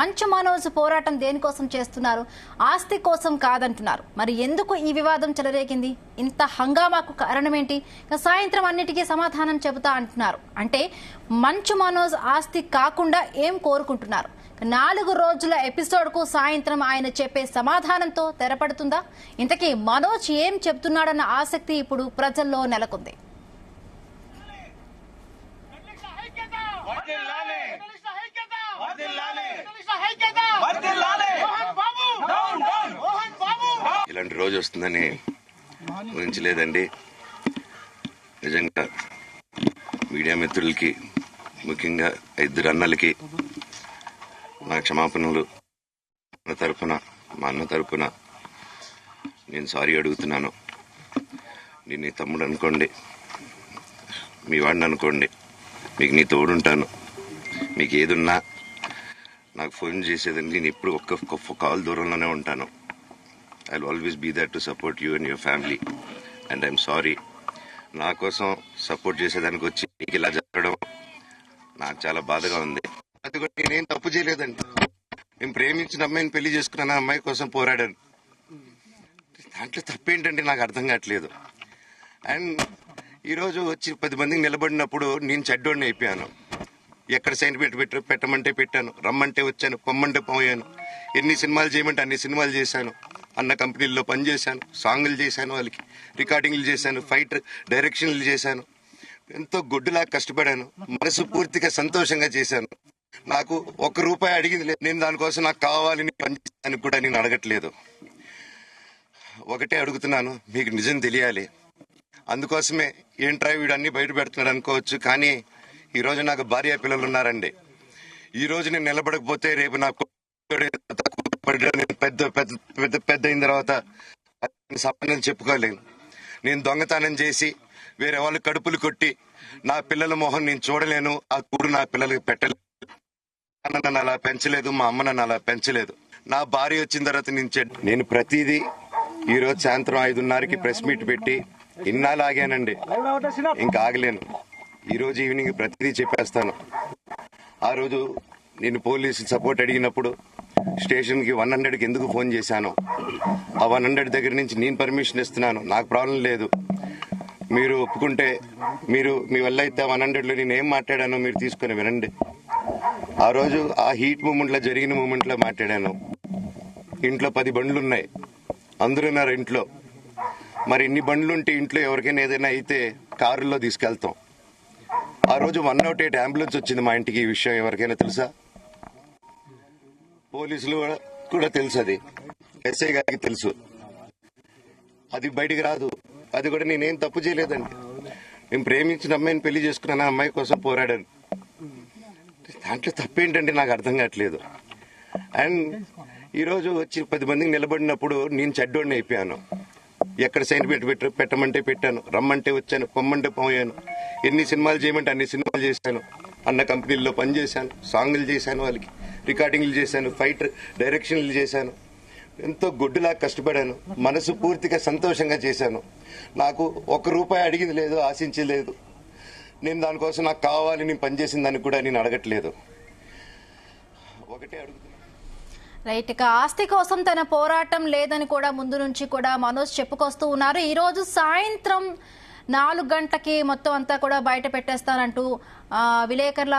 మంచు మనోజ్ పోరాటం దేనికోసం చేస్తున్నారు? ఆస్తి కోసం కాదంటున్నారు. మరి ఎందుకు ఈ వివాదం చెలరేగింది? ఇంత హంగామాకు కారణం ఏంటి? సాయంత్రం అన్నిటికీ సమాధానం చెబుతా అంటున్నారు. అంటే మంచు మనోజ్ ఆస్తి కాకుండా ఏం కోరుకుంటున్నారు? 4 రోజుల ఎపిసోడ్ కు సాయంత్రం ఆయన చెప్పే సమాధానంతో తెరపడుతుందా? ఇంతకీ మనోజ్ ఏం చెబుతున్నాడన్న ఆసక్తి ఇప్పుడు ప్రజల్లో నెలకొంది. ఇలాంటి రోజు వస్తుందని ఊహించలేదండి. నిజంగా మీడియా మిత్రులకి, ముఖ్యంగా 2 అన్నలకి నా క్షమాపణలు. నా తరఫున, మా అన్న తరఫున నేను సారీ అడుగుతున్నాను. నేను నీ తమ్ముడు అనుకోండి, మీ వాడిని అనుకోండి, మీకు నీ తోడుంటాను. మీకు ఏదున్నా నాకు ఫోన్ చేసేదండి. నేను ఎప్పుడు ఒక్క కాల్ దూరంలోనే ఉంటాను. I will always be there to support you and your family. And I'm sorry, నా కోసం సపోర్ట్ చేసేదానికి వచ్చి మీకు ఇలా జరగడం నాకు చాలా బాధగా ఉంది. అది కూడా నేనేం తప్పు చేయలేదండి. నేను ప్రేమించిన అమ్మాయిని పెళ్లి చేసుకున్నాను, ఆ అమ్మాయి కోసం పోరాడాను. దాంట్లో తప్పేంటంటే నాకు అర్థం కావట్లేదు. అండ్ ఈరోజు వచ్చి 10 మందికి నిలబడినప్పుడు నేను చెడ్డోడిని అయిపోయాను. ఎక్కడ సైన్ పెట్టమంటే పెట్టాను, రమ్మంటే వచ్చాను, పొమ్మంటే పోయాను. ఎన్ని సినిమాలు చేయమంటే అన్ని సినిమాలు చేశాను. అన్న కంపెనీల్లో పనిచేశాను, సాంగులు చేశాను, వాళ్ళకి రికార్డింగ్లు చేశాను, ఫైట్ డైరెక్షన్లు చేశాను. ఎంతో గొడ్డులా కష్టపడాను. మనసు పూర్తిగా సంతోషంగా చేశాను. నాకు ₹1 అడిగింది లేదు. నేను దానికోసం నాకు కావాలని పనిచేయడానికి కూడా నేను అడగట్లేదు. ఒకటే అడుగుతున్నాను, మీకు నిజం తెలియాలి. అందుకోసమే ఏంట్రా వీడు అన్ని బయట పెడుతున్నాడు అనుకోవచ్చు, కానీ ఈరోజు నాకు భార్య పిల్లలు ఉన్నారండి. ఈ రోజు నేను నిలబడకపోతే రేపు నాకు పెద్ద పెద్ద పెద్ద పెద్ద అయిన తర్వాత సమాధానం చెప్పుకోలేను. నేను దొంగతనం చేసి వేరే వాళ్ళు కడుపులు కొట్టి నా పిల్లల మొహం నేను చూడలేను. ఆ కూడు నా పిల్లలకి పెట్టలేదు. నన్ను అలా పెంచలేదు, మా అమ్మ నన్ను అలా పెంచలేదు. నా భార్య వచ్చిన తర్వాత నేను ప్రతిదీ ఈరోజు సాయంత్రం 5:30కి ప్రెస్ మీట్ పెట్టి ఇన్నాళ్ళు ఆగానండి. ఇంకా ఆగలేను. ఈరోజు ఈవినింగ్ ప్రతిదీ చెప్పేస్తాను. ఆ రోజు నేను పోలీసు సపోర్ట్ అడిగినప్పుడు స్టేషన్కి 100కి ఎందుకు ఫోన్ చేశాను, ఆ 100 దగ్గర నుంచి నేను పర్మిషన్ ఇస్తున్నాను, నాకు ప్రాబ్లం లేదు. మీరు ఒప్పుకుంటే మీరు మీ వల్ల అయితే 100లో నేను ఏం మాట్లాడానో మీరు తీసుకుని వినండి. ఆ రోజు ఆ హీట్ మూమెంట్లో జరిగిన మూమెంట్లో మాట్లాడాను. ఇంట్లో 10 బండ్లు ఉన్నాయి, అందరూ ఉన్నారు ఇంట్లో. మరి ఇన్ని బండ్లు ఉంటే ఇంట్లో ఎవరికైనా ఏదైనా అయితే కారుల్లో తీసుకెళ్తాం. ఆ రోజు 108 అంబులెన్స్ వచ్చింది మా ఇంటికి. ఈ విషయం ఎవరికైనా తెలుసా? పోలీసులు కూడా తెలుసు, అది ఎస్ఐ గారికి తెలుసు. అది బయటికి రాదు. అది కూడా నేనేం తప్పు చేయలేదండి. నేను ప్రేమించిన అమ్మాయిని పెళ్లి చేసుకున్నాను, ఆ అమ్మాయి కోసం పోరాడాను. దాంట్లో తప్పేంటంటే నాకు అర్థం కావట్లేదు. అండ్ ఈరోజు వచ్చి 10 మందికి నిలబడినప్పుడు నేను చెడ్డోడిని అయిపోయాను. ఎక్కడ సైన్ పెట్టమంటే పెట్టాను, రమ్మంటే వచ్చాను, పొమ్మంటే పోయాను. ఎన్ని సినిమాలు చేయమంటే అన్ని సినిమాలు చేశాను. అన్న కంపెనీల్లో పనిచేశాను, సాంగులు చేశాను, వాళ్ళకి రికార్డింగ్లు చేశాను, ఫైట్ డైరెక్షన్లు చేశాను. ఎంతో గొడ్డులా కష్టపడాను. మనసు పూర్తిగా సంతోషంగా చేశాను. నాకు ₹1 అడిగింది లేదు, ఆశించలేదు. నేను దానికోసం నాకు కావాలని నేను పనిచేసిన దాన్ని కూడా నేను అడగట్లేదు. ఒకటే అడుగుతున్నాను. రైట్. ఇక ఆస్తి కోసం తన పోరాటం లేదని కూడా ముందు నుంచి కూడా మనోజ్ చెప్పుకొస్తూ ఉన్నారు. ఈ రోజు సాయంత్రం 4 గంటలకి మొత్తం అంతా కూడా బయట పెట్టేస్తానంటూ విలేకరుల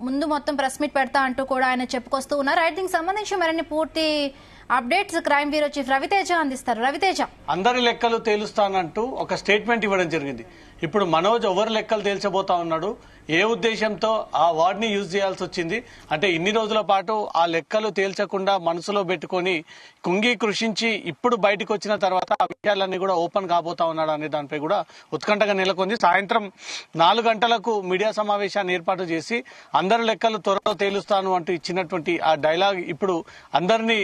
ముందు మొత్తం ప్రెస్ మీట్ పెడతా అంటూ కూడా ఆయన చెప్పుకొస్తూ ఉన్నారు. రైట్. దీనికి సంబంధించి మరిన్ని పూర్తి updates crime bureau chief Raviteja అందిస్తారు. రవితేజ, అందరి లెక్కలు తేలుస్తానంటూ ఒక స్టేట్మెంట్ ఇవ్వడం జరిగింది. ఇప్పుడు మనోజ్ ఎవరు లెక్కలు తేల్చబోతా ఉన్నాడు, ఏ ఉద్దేశంతో ఆ వర్డ్ ని యూజ్ చేయాల్సి వచ్చింది, అంటే ఇన్ని రోజుల పాటు ఆ లెక్కలు తేల్చకుండా మనసులో పెట్టుకుని కుంగి కృషించి ఇప్పుడు బయటకు వచ్చిన తర్వాత ఆ విషయాలన్నీ కూడా ఓపెన్ కాబోతా ఉన్నాడు అనే దానిపై కూడా ఉత్కంఠగా నెలకొంది. సాయంత్రం 4 గంటలకు మీడియా సమావేశాన్ని ఏర్పాటు చేసి అందరి లెక్కలు త్వరలో తేలుస్తాను అంటూ ఇచ్చినటువంటి ఆ డైలాగ్ ఇప్పుడు అందరినీ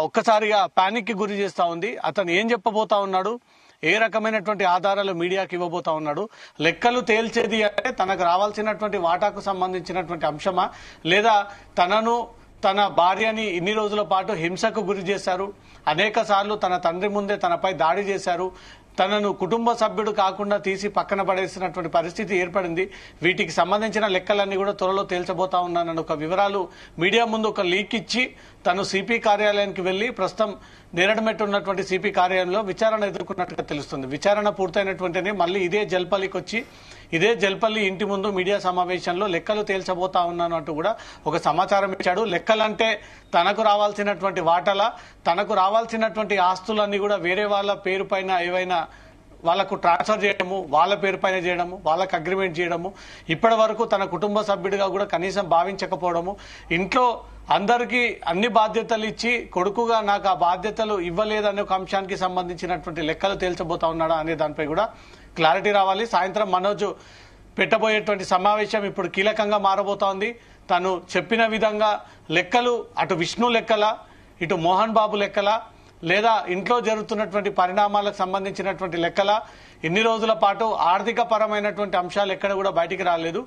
ఒక్కసారిగా పానిక్ కి గురి చేస్తా ఉంది. అతను ఏం చెప్పబోతా ఉన్నాడు, ఏ రకమైనటువంటి ఆధారాలు మీడియాకి ఇవ్వబోతా ఉన్నాడు, లెక్కలు తేల్చేది అంటే తనకు రావాల్సినటువంటి వాటాకు సంబంధించినటువంటి అంశమా, లేదా తనను తన భార్యని ఇన్ని రోజుల పాటు హింసకు గురి చేశారు, అనేక సార్లు తన తండ్రి ముందే తనపై దాడి చేశారు, తనను కుటుంబ సభ్యుడు కాకుండా తీసి పక్కన పడేసినటువంటి పరిస్థితి ఏర్పడింది. వీటికి సంబంధించిన లెక్కలన్నీ కూడా త్వరలో తేల్చబోతా ఉన్నానని ఒక వివరాలు మీడియా ముందు ఒక లీక్ ఇచ్చి తను సిపి కార్యాలయానికి వెళ్లి ప్రస్తుతం నేరడమెట్టు ఉన్నటువంటి సిపి కార్యాలయంలో విచారణ ఎదుర్కొన్నట్టుగా తెలుస్తుంది. విచారణ పూర్తయినటువంటినే మళ్ళీ ఇదే జల్పల్లికి వచ్చి ఇదే జల్పల్లి ఇంటి ముందు మీడియా సమావేశంలో లెక్కలు తేల్చబోతా ఉన్నాను అంటూ కూడా ఒక సమాచారం ఇచ్చాడు. లెక్కలంటే తనకు రావాల్సినటువంటి వాటాల, తనకు రావాల్సినటువంటి ఆస్తులన్నీ కూడా వేరే వాళ్ళ పేరు పైన ఏవైనా వాళ్లకు ట్రాన్స్ఫర్ చేయడము, వాళ్ళ పేరు పైన చేయడము, వాళ్ళకు అగ్రిమెంట్ చేయడము, ఇప్పటి వరకు తన కుటుంబ సభ్యుడిగా కూడా కనీసం భావించకపోవడము, ఇంట్లో అందరికీ అన్ని బాధ్యతలు ఇచ్చి కొడుకుగా నాకు ఆ బాధ్యతలు ఇవ్వలేదనే ఒక అంశానికి సంబంధించినటువంటి లెక్కలు తేల్చబోతా ఉన్నాడా అనే దానిపై కూడా క్లారిటీ రావాలి. సాయంత్రం మనోజ్ పెట్టబోయేటువంటి సమావేశం ఇప్పుడు కీలకంగా మారబోతోంది. తను చెప్పిన విధంగా లెక్కలు అటు విష్ణు లెక్కల, ఇటు మోహన్ బాబు లెక్కల, లేదా ఇంట్లో జరుగుతున్నటువంటి పరిణామాలకు సంబంధించినటువంటి లెక్కల, ఇన్ని రోజుల పాటు ఆర్థిక పరమైనటువంటి అంశాలు ఎక్కడ కూడా బయటికి రాలేదు.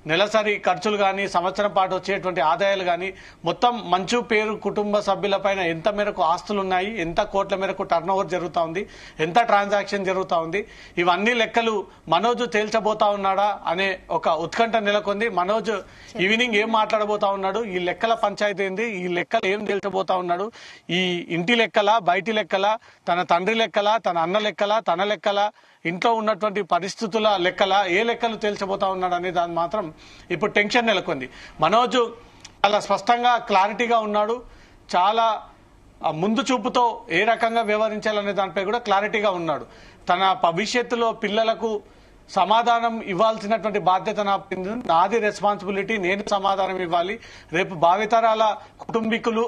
నెలసరి ఖర్చులు కానీ, సంవత్సరం పాటు వచ్చేటువంటి ఆదాయాలు కానీ, మొత్తం మంచు పేరు కుటుంబ సభ్యులపైన ఎంత మేరకు ఆస్తులు ఉన్నాయి, ఎంత కోట్ల మేరకు టర్న్ ఓవర్ జరుగుతా ఉంది, ఎంత ట్రాన్సాక్షన్ జరుగుతా ఉంది, ఇవన్నీ లెక్కలు మనోజ్ తేల్చబోతా ఉన్నాడా అనే ఒక ఉత్కంఠ నెలకొంది. మనోజ్ ఈవినింగ్ ఏం మాట్లాడబోతా ఉన్నాడు, ఈ లెక్కల పంచాయతీ ఏంది, ఈ లెక్కలు ఏం తేల్చబోతా ఉన్నాడు, ఈ ఇంటి లెక్కల, బయటి లెక్కల, తన తండ్రి లెక్కల, తన అన్న లెక్కల, తన లెక్కల, ఇంట్లో ఉన్నటువంటి పరిస్థితుల లెక్కల, ఏ లెక్కలు తేల్చబోతా ఉన్నాడు అనే దాని మాత్రం ఇప్పుడు టెన్షన్ నెలకొంది. మనోజ్ చాలా స్పష్టంగా క్లారిటీగా ఉన్నాడు. చాలా ముందు చూపుతో ఏ రకంగా వ్యవహరించాలనే దానిపై కూడా క్లారిటీగా ఉన్నాడు. తన భవిష్యత్తులో పిల్లలకు సమాధానం ఇవ్వాల్సినటువంటి బాధ్యత నాది రెస్పాన్సిబిలిటీ, నేను సమాధానం ఇవ్వాలి. రేపు భావితరాల కుటుంబీకులు,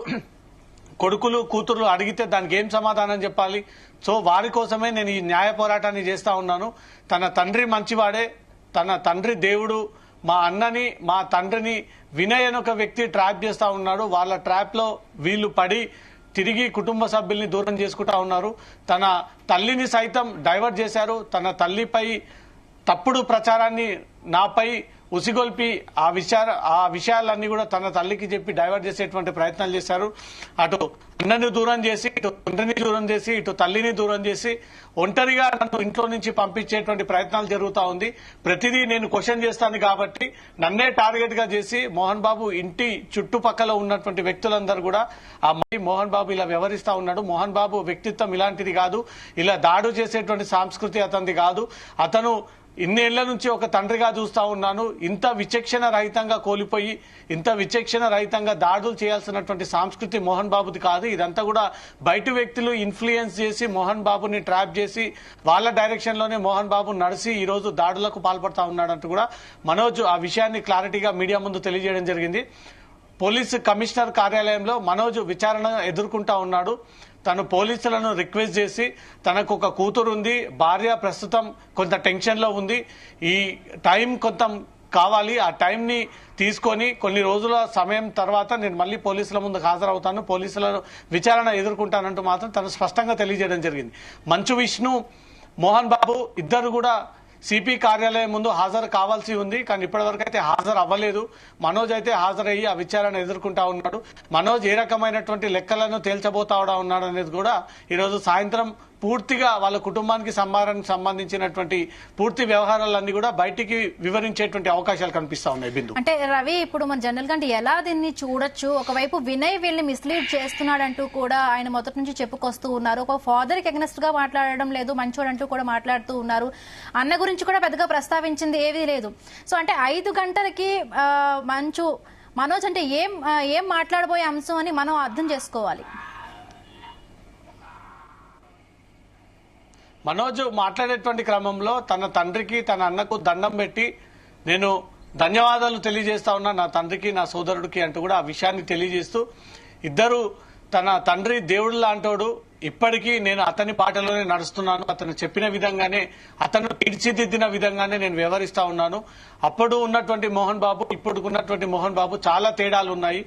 కొడుకులు, కూతుర్లు అడిగితే దానికి ఏం సమాధానం చెప్పాలి. సో వారి కోసమే నేను ఈ న్యాయ పోరాటాన్ని చేస్తా ఉన్నాను. తన తండ్రి మంచివాడే, తన తండ్రి దేవుడు, మా అన్నని, మా తండ్రిని వినయ్ అని ఒక వ్యక్తి ట్రాప్ చేస్తా ఉన్నాడు. వాళ్ళ ట్రాప్ లో వీళ్ళు పడి తిరిగి కుటుంబ సభ్యుల్ని దూరం చేసుకుంటా ఉన్నారు. తన తల్లిని సైతం డైవర్ట్ చేశారు. తన తల్లిపై తప్పుడు ప్రచారాన్ని నాపై ఉసిగొల్పి ఆ విషయాలన్నీ కూడా తన తల్లికి చెప్పి డైవర్ట్ చేసేటువంటి ప్రయత్నాలు చేశారు. అటు అన్నని దూరం చేసి, ఇటు తండ్రిని దూరం చేసి, ఇటు తల్లిని దూరం చేసి ఒంటరిగా నన్ను ఇంట్లో నుంచి పంపించేటువంటి ప్రయత్నాలు జరుగుతా ఉంది. ప్రతిదీ నేను క్వశ్చన్ చేస్తాను కాబట్టి నన్నే టార్గెట్ గా చేసి మోహన్ బాబు ఇంటి చుట్టుపక్కల ఉన్నటువంటి వ్యక్తులందరూ కూడా ఆ మోహన్ బాబు ఇలా వ్యవహరిస్తా ఉన్నాడు, మోహన్ బాబు వ్యక్తిత్వం ఇలాంటిది కాదు, ఇలా దాడు చేసేటువంటి సంస్కృతి అతనిది కాదు, అతను ఇన్నేళ్ల నుంచి ఒక తండ్రిగా చూస్తా ఉన్నాను, ఇంత విచక్షణ రహితంగా కోల్పోయి, ఇంత విచక్షణ రహితంగా దాడులు చేయాల్సినటువంటి సంస్కృతి మోహన్ బాబుది కాదు. ఇదంతా కూడా బయట వ్యక్తులు ఇన్ఫ్లుయెన్స్ చేసి మోహన్ బాబుని ట్రాప్ చేసి వాళ్ళ డైరెక్షన్ లోనే మోహన్ బాబు నడిచి ఈ రోజు దాడులకు పాల్పడతా ఉన్నాడంటూ కూడా మనోజ్ ఆ విషయాన్ని క్లారిటీగా మీడియా ముందు తెలియజేయడం జరిగింది. పోలీసు కమిషనర్ కార్యాలయంలో మనోజ్ విచారణ ఎదుర్కొంటా ఉన్నాడు. తను పోలీసులను రిక్వెస్ట్ చేసి, తనకు ఒక కూతురు ఉంది, భార్య ప్రస్తుతం కొంత టెన్షన్ లో ఉంది, ఈ టైం కొంత కావాలి, ఆ టైంని తీసుకొని కొన్ని రోజుల సమయం తర్వాత నేను మళ్ళీ పోలీసుల ముందు హాజరవుతాను, పోలీసులను విచారణ ఎదుర్కొంటానంటూ మాత్రం తను స్పష్టంగా తెలియజేయడం జరిగింది. మంచు విష్ణు, మోహన్ బాబు ఇద్దరు కూడా సిపి కార్యాలయం ముందు హాజరు కావాల్సి ఉంది, కానీ ఇప్పటివరకు అయితే హాజరు అవ్వలేదు. మనోజ్ అయితే హాజరయ్యి ఆ విచారణ ఎదుర్కొంటా ఉన్నాడు. మనోజ్ ఏ రకమైనటువంటి లెక్కలను తేల్చబోతా ఉన్నాడు అనేది కూడా ఈరోజు సాయంత్రం పూర్తిగా వాళ్ళ కుటుంబానికి సంబంధించినటువంటి పూర్తి వ్యవహారాలన్నీ కూడా బయటికి వివరించేటువంటి అవకాశాలు కనిపిస్తా ఉన్నాయి. బిందు, అంటే రవి, ఇప్పుడు మన జనరల్ గా ఎలా దీన్ని చూడొచ్చు? ఒకవైపు వినయ్ వీళ్ళని మిస్లీడ్ చేస్తున్నాడంటూ కూడా ఆయన మొదటి నుంచి చెప్పుకొస్తూ ఉన్నారు. ఒక ఫాదర్ కి అగెనెస్ట్ గా మాట్లాడడం లేదు, మంచోడంటూ కూడా మాట్లాడుతూ ఉన్నారు. అన్న గురించి కూడా పెద్దగా ప్రస్తావించింది ఏమీ లేదు. సో అంటే 5 గంటలకి మనోజ్ అంటే ఏం మాట్లాడబోయే అంశం అని మనం అర్థం చేసుకోవాలి. మనోజ్ మాట్లాడేటువంటి క్రమంలో తన తండ్రికి, తన అన్నకు దండం పెట్టి నేను ధన్యవాదాలు తెలియజేస్తా ఉన్నా నా తండ్రికి, నా సోదరుడికి అంటూ కూడా ఆ విషయాన్ని తెలియజేస్తూ, ఇద్దరు తన తండ్రి దేవుడు లాంటోడు, ఇప్పటికీ నేను అతని పాటలోనే నడుస్తున్నాను, అతను చెప్పిన విధంగానే, అతను తీర్చిదిద్దిన విధంగానే నేను వ్యవహరిస్తా ఉన్నాను. అప్పుడు ఉన్నటువంటి మోహన్ బాబు, ఇప్పుడు ఉన్నటువంటి మోహన్ బాబు చాలా తేడాలు ఉన్నాయి.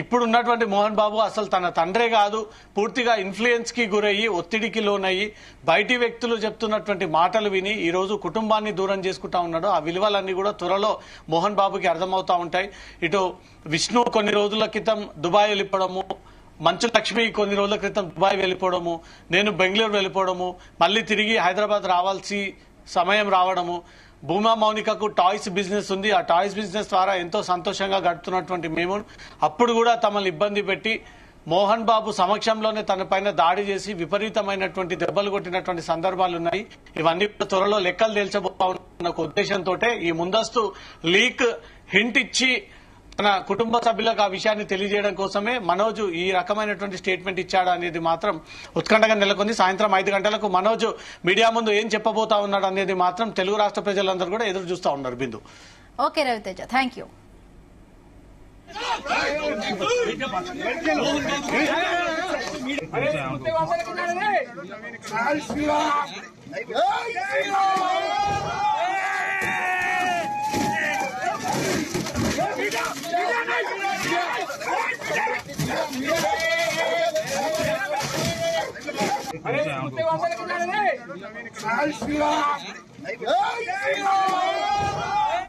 ఇప్పుడు ఉన్నటువంటి మోహన్ బాబు అసలు తన తండ్రే కాదు, పూర్తిగా ఇన్ఫ్లుయెన్స్ కి గురయ్యి, ఒత్తిడికి లోనయ్యి, బయటి వ్యక్తులు చెప్తున్నటువంటి మాటలు విని ఈ రోజు కుటుంబాన్ని దూరం చేసుకుంటా ఉన్నాడు. ఆ విలువలన్నీ కూడా త్వరలో మోహన్ బాబుకి అర్థమవుతా ఉంటాయి. ఇటు విష్ణు కొన్ని రోజుల క్రితం దుబాయ్ వెళ్ళిపోవడము, మంచు లక్ష్మి కొన్ని రోజుల క్రితం దుబాయ్ వెళ్ళిపోవడము, నేను బెంగళూరు వెళ్ళిపోవడము, మళ్ళీ తిరిగి హైదరాబాద్ రావాల్సి సమయం రావడము, భూమా మౌనికకు టాయ్స్ బిజినెస్ ఉంది, ఆ టాయ్స్ బిజినెస్ ద్వారా ఎంతో సంతోషంగా గడుపుతున్నటువంటి మేము అప్పుడు కూడా తమను ఇబ్బంది పెట్టి మోహన్ బాబు సమక్షంలోనే తన పైన దాడి చేసి విపరీతమైనటువంటి దెబ్బలు కొట్టినటువంటి సందర్భాలు ఉన్నాయి. ఇవన్నీ త్వరలో లెక్కలు తేల్చబోతా ఉన్న ఉద్దేశంతో ఈ ముందస్తు లీక్ హింట్ ఇచ్చి తన కుటుంబ సభ్యులకు ఆ విషయాన్ని తెలియజేయడం కోసమే మనోజ్ ఈ రకమైనటువంటి స్టేట్మెంట్ ఇచ్చాడా అనేది మాత్రం ఉత్కంఠగా నెలకొంది. సాయంత్రం 5 గంటలకు మనోజ్ మీడియా ముందు ఏం చెప్పబోతా ఉన్నాడు అనేది మాత్రం తెలుగు రాష్ట్ర ప్రజలందరూ కూడా ఎదురు చూస్తా ఉన్నారు. Bindu. Okay Raviteja, thank you. Jai Shri Ram! Jai Shri Ram!